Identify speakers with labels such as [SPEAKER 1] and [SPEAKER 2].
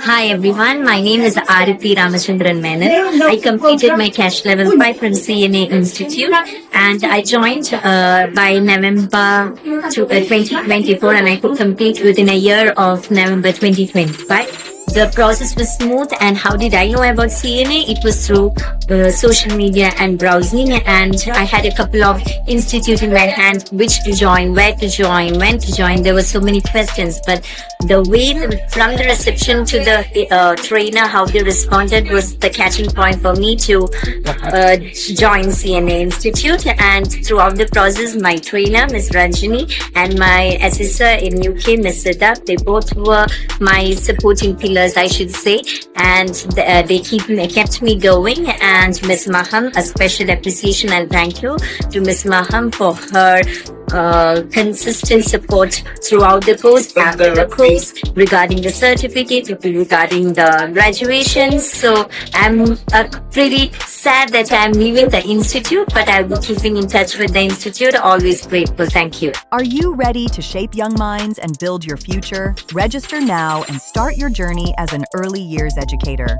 [SPEAKER 1] Hi everyone, my name is Arati Ramachandran Menon. I completed my cash level 5 from CNA Institute and I joined by November 2024 and I could complete within a year of November 2025. The process was smooth, and how did I know about CNA? It was through social media and browsing, and I had a couple of institutes in my hand, which to join, where to join, when to join. There were so many questions, but the way from the reception to the trainer, how they responded was the catching point for me to join CNA Institute. And throughout the process, my trainer, Ms. Ranjini, and my assessor in UK, Ms. Siddha, they both were my supporting pillars, I should say, and they kept me going. And Ms. Maham, a special appreciation and thank you to Ms. Maham for her consistent support throughout the course, after the course, regarding the certificate, regarding the graduation. So I'm pretty sad that I'm leaving the institute, but I'll be keeping in touch with the institute. Always grateful. Thank you.
[SPEAKER 2] Are you ready to shape young minds and build your future? Register now and start your journey as an early years educator.